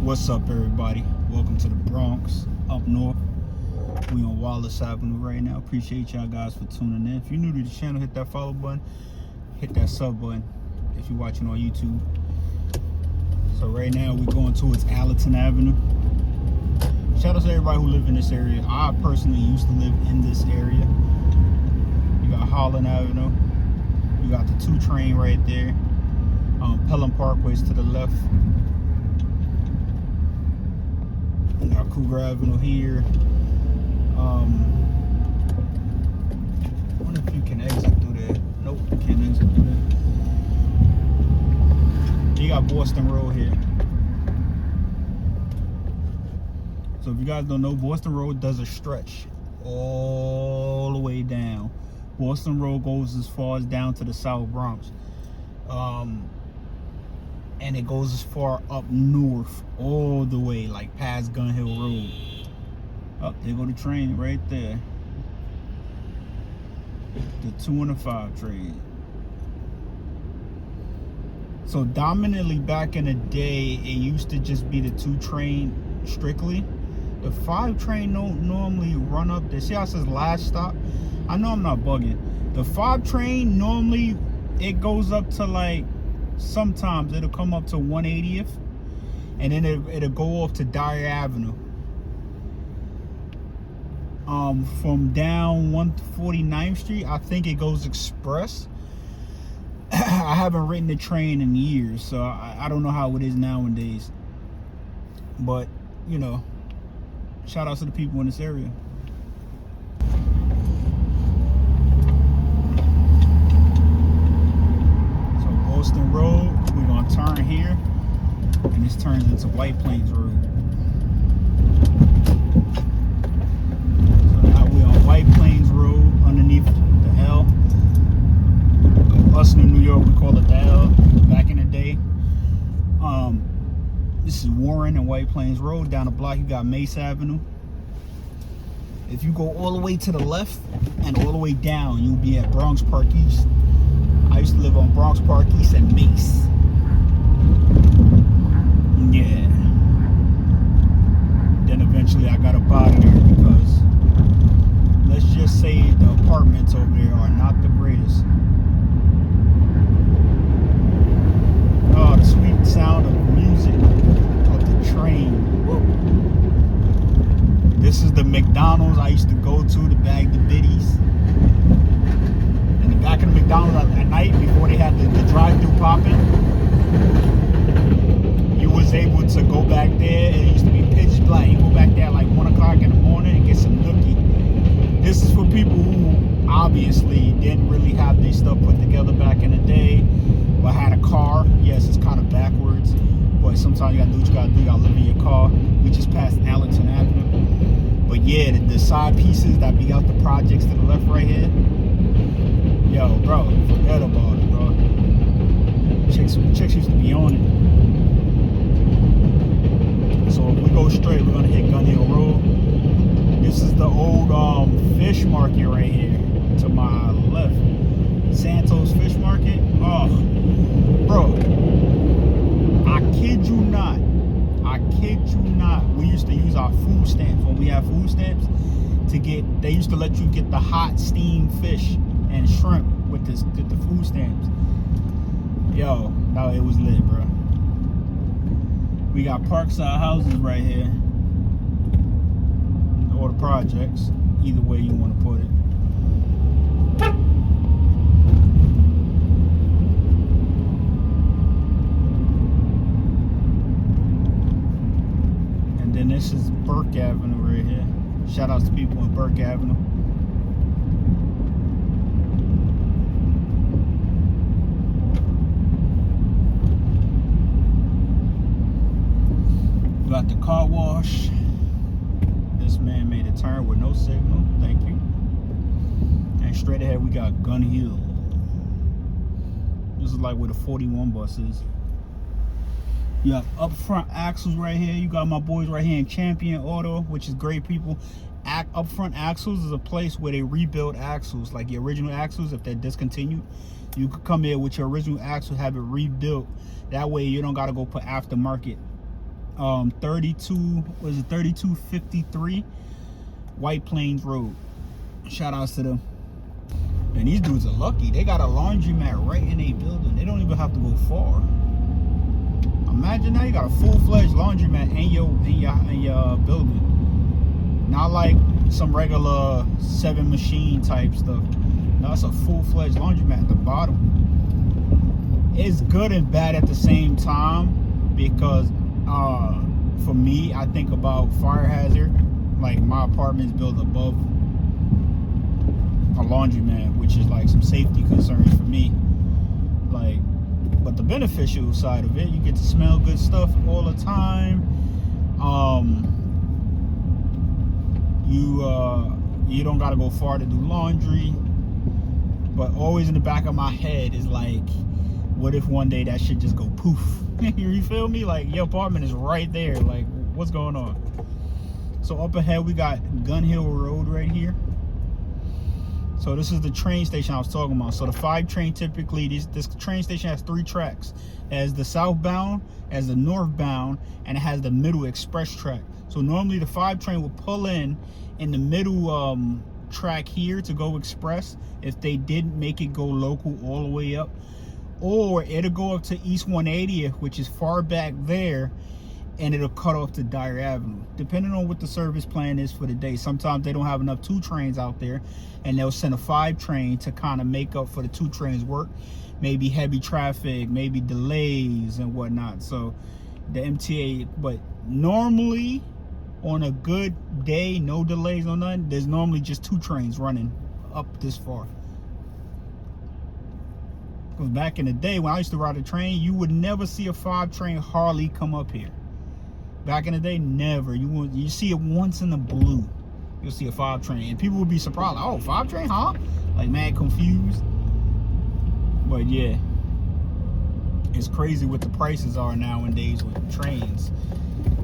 What's up, everybody? Welcome to the Bronx, up north. We on Wallace Avenue right now. Appreciate y'all guys for tuning in. If you're new to the channel, hit that follow button, hit that sub button if you're watching on YouTube. So right now we're going towards Allerton Avenue. Shout out to everybody who live in this area. I personally used to live in this area. You got Holland Avenue. You got the 2 train right there. Pelham Parkway's to the left. We got Cougar Avenue here. I wonder if you can exit through there. Nope, you can't exit through there. You got Boston Road here. So if you guys don't know, Boston Road does a stretch all the way down. Boston Road goes as far as down to the South Bronx. And it goes as far up north, all the way, like past Gun Hill Road. Oh, there go the train right there. The 2 and the 5 train. So dominantly back in the day, it used to just be the 2 train strictly. The 5 train don't normally run up there. See how it says last stop? I know I'm not bugging. The 5 train normally it goes up to like, sometimes it'll come up to 180th, and then it'll go off to Dyer Avenue. From down 149th Street, I think it goes express. I haven't ridden the train in years, so I don't know how it is nowadays. But, you know, shout out to the people in this area. So Boston Road, we're gonna turn here, and this turns into White Plains Road. So now we're on White Plains Road underneath the L. Us in New York, we call it the L back in the day. This is Warren and White Plains Road. Down the block, you got Mace Avenue. If you go all the way to the left and all the way down, you'll be at Bronx Park East. I used to live on Bronx Park East and Mace. Yeah. Then eventually I got up out of here because let's just say the apartments over there are not the greatest. Oh, the sweet sound of music of the train. Whoa. This is the McDonald's I used to go to bag the biddies. In the back of the McDonald's at night, before they had the drive-thru popping, you was able to go back there. It used to be pitch black. You go back there at like 1 o'clock in the morning and get some nookie. This is for people who obviously didn't really have their stuff put together back in the day, but had a car. Yes, it's kind of backwards, but sometimes you gotta do what you gotta do. You gotta live in your car. We just passed Allerton Avenue. But yeah, the side pieces that be out the projects to the left right here. Yo, bro, forget about it, bro. Chicks used to be on it. So if we go straight, we're gonna hit Gun Hill Road. This is the old fish market right here to my left. Santos Fish Market. Oh, bro, I kid you not. We used to use our food stamps when we had food stamps to get. They used to let you get the hot steamed fish and shrimp with the food stamps. Yo, no, it was lit, bro. We got Parkside houses right here, or the projects, either way you want to put it. And then this is Burke Avenue right here. Shout out to people in Burke Avenue. We got the car wash. This man made a turn with no signal. Thank you. And straight ahead we got Gun Hill. This is like where the 41 bus is. You have up front axles right here. You got my boys right here in Champion Auto, which is great people. Up front axles is a place where they rebuild axles, like the original axles. If they're discontinued, you could come here with your original axle, have it rebuilt. That way you don't got to go put aftermarket 32, was it 3253 White Plains Road. Shout outs to them. And these dudes are lucky. They got a laundromat right in a building. They don't even have to go far. Imagine that, you got a full-fledged laundromat in your building. Not like some regular 7 machine type stuff. No, it's a full-fledged laundromat at the bottom. It's good and bad at the same time, because for me, I think about fire hazard. Like, my apartment's built above a laundromat, which is like some safety concerns for me. Like, but the beneficial side of it, you get to smell good stuff all the time. You don't gotta go far to do laundry. But always in the back of my head is like, what if one day that shit just go poof? You feel me? Like, your apartment is right there. Like, what's going on? So up ahead we got Gun Hill Road right here. So this is the train station I was talking about. So the 5 train, typically, this train station has 3 tracks. It has the southbound, it has the northbound, and it has the middle express track. So normally the 5 train will pull in the middle track here to go express if they didn't make it go local all the way up. Or it'll go up to East 180th, which is far back there, and it'll cut off to Dyer Avenue, depending on what the service plan is for the day. Sometimes they don't have enough 2 trains out there, and they'll send a 5 train to kind of make up for the 2 trains work. Maybe heavy traffic, maybe delays and whatnot. So the MTA, but normally on a good day, no delays, no nothing, there's normally just 2 trains running up this far. Because back in the day when I used to ride a train, you would never see a 5 train hardly come up here. Back in the day, never. You see it once in the blue. You'll see a 5 train, and people would be surprised. Oh, 5 train, huh? Like, mad confused. But yeah, it's crazy what the prices are nowadays with trains.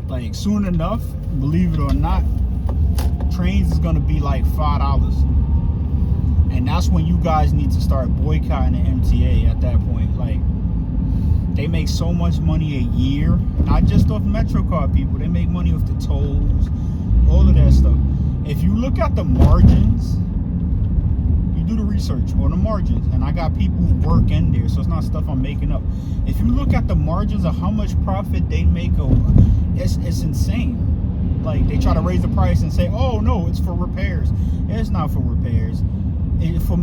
Like, soon enough, believe it or not, trains is gonna be like $5, and that's when you guys need to start boycotting the MTA at that point. Like, they make so much money a year, not just off MetroCard people. They make money off the tolls, all of that stuff. If you look at the margins, you do the research on the margins, and I got people who work in there, so it's not stuff I'm making up. If you look at the margins of how much profit they make, it's insane. Like, they try to raise the price and say, oh no, it's for repairs. It's not for repairs. For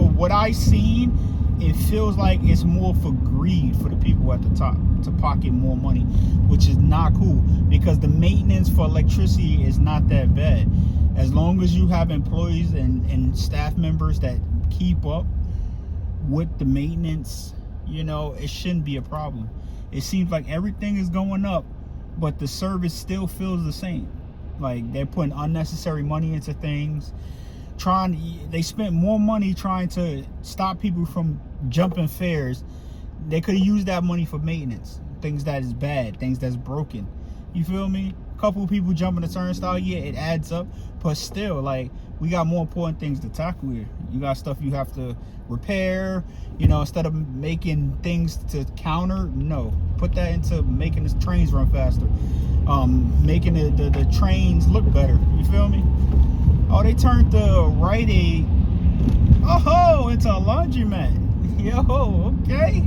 what I seen, it feels like it's more for greed for the people at the top to pocket more money, which is not cool, because the maintenance for electricity is not that bad. As long as you have employees and staff members that keep up with the maintenance, you know, it shouldn't be a problem. It seems like everything is going up, but the service still feels the same. Like, they're putting unnecessary money into things. They spent more money trying to stop people from jumping fares. They could have used that money for maintenance, things that is bad, things that's broken. You feel me? A couple of people jumping the turnstile, yeah, it adds up, but still, like, we got more important things to tackle here. You got stuff you have to repair, you know, instead of making things to counter, no, put that into making the trains run faster, making the trains look better. You feel me? Oh, they turned the Rite Aid, into a laundromat. Yo, okay.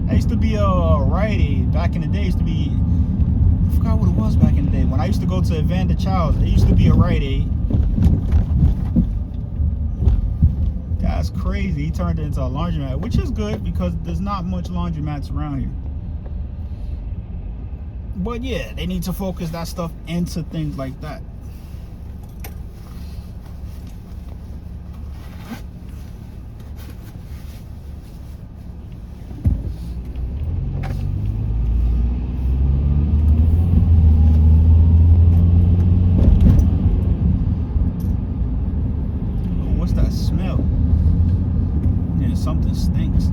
That used to be a Rite Aid back in the day. It used to be, I forgot what it was back in the day. When I used to go to Evander Childs, there used to be a Rite Aid. That's crazy. He turned it into a laundromat, which is good because there's not much laundromats around here. But yeah, they need to focus that stuff into things like that. Something stinks.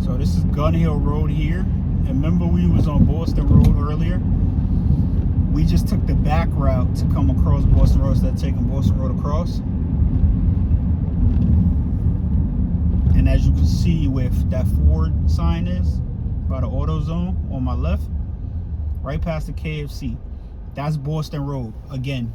So this is Gun Hill Road here, and remember we was on Boston Road earlier. We just took the back route to come across Boston Road instead of taking Boston Road across. And as you can see, with that Ford sign is by the AutoZone on my left, right past the KFC. That's Boston Road. Again,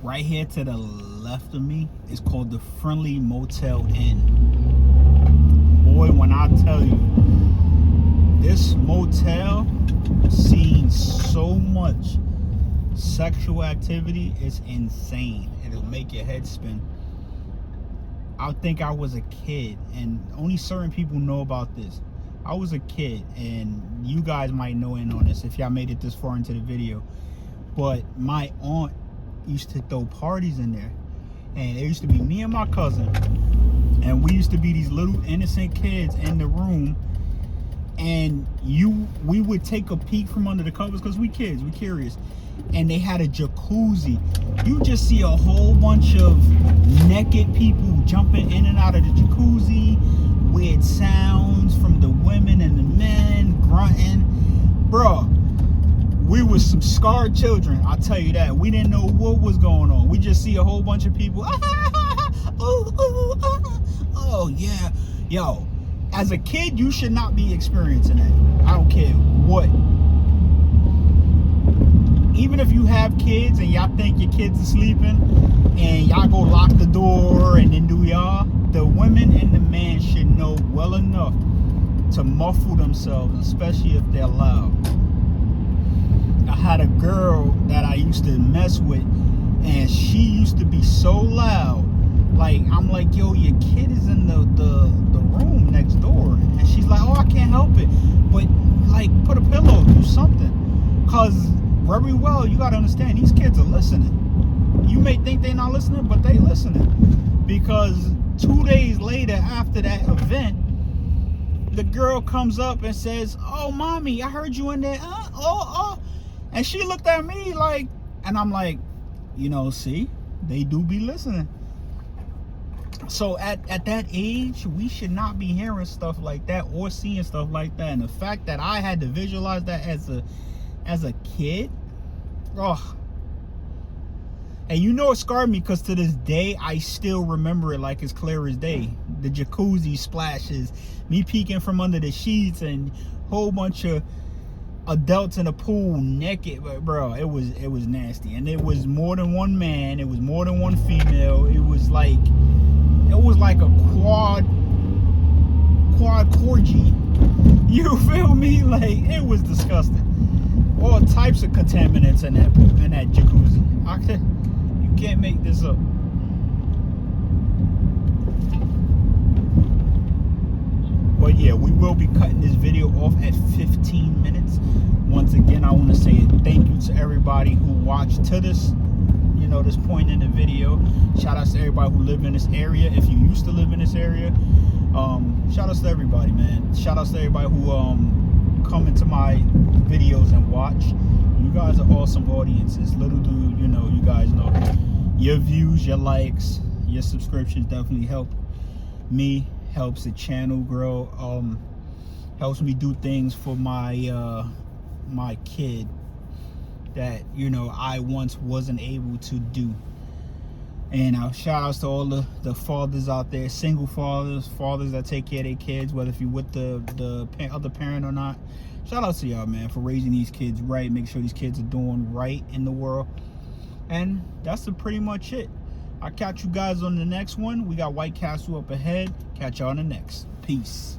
right here to the left of me is called the Friendly Motel Inn. Boy, when I tell you, this motel seen so much sexual activity, it's insane. It'll make your head spin. I think I was a kid, and only certain people know about this. I was a kid, and you guys might know in on this if y'all made it this far into the video. But my aunt used to throw parties in there, and it used to be me and my cousin, and we used to be these little innocent kids in the room, and we would take a peek from under the covers because we kids, we curious, and they had a jacuzzi. You just see a whole bunch of naked people jumping in and out of the jacuzzi, weird sounds from the women and the men grunting. Bruh, we was some scarred children, I'll tell you that. We didn't know what was going on. We just see a whole bunch of people. Oh yeah. Yo, as a kid, you should not be experiencing that. I don't care what. Even if you have kids and y'all think your kids are sleeping and y'all go lock the door and then do y'all, the women and the man should know well enough to muffle themselves, especially if they're loud. I had a girl that I used to mess with, and she used to be so loud. Like, I'm like, yo, your kid is in the room next door. And she's like, oh, I can't help it. But, like, put a pillow, do something. Because very well, you got to understand, these kids are listening. You may think they're not listening, but they listening. Because 2 days later, after that event, the girl comes up and says, oh, mommy, I heard you in there. Oh. And she looked at me like, and I'm like, you know, see, they do be listening. So at that age, we should not be hearing stuff like that or seeing stuff like that. And the fact that I had to visualize that as a kid, oh. And you know it scarred me, because to this day, I still remember it like it's clear as day. The jacuzzi splashes, me peeking from under the sheets, and a whole bunch of adults in a pool naked. But bro, it was nasty. And it was more than one man, it was more than one female. It was like a quad orgy. You feel me? Like, it was disgusting. All types of contaminants in that jacuzzi. You can't make this up. But yeah, we will be cutting this video off at 15 minutes. Once again, I want to say thank you to everybody who watched to this point in the video. Shout out to everybody who live in this area. If you used to live in this area, shout out to everybody, man. Shout out to everybody who come into my videos and watch. You guys are awesome audiences. Little do you guys know, your views, your likes, your subscriptions definitely help me, helps the channel grow, helps me do things for my my kid that I once wasn't able to do. And shout outs to all the fathers out there, single fathers that take care of their kids, whether if you're with the other parent or not. Shout out to y'all, man, for raising these kids right. Make sure these kids are doing right in the world. And that's pretty much it. I'll catch you guys on the next one. We got White Castle up ahead. Catch y'all on the next. Peace.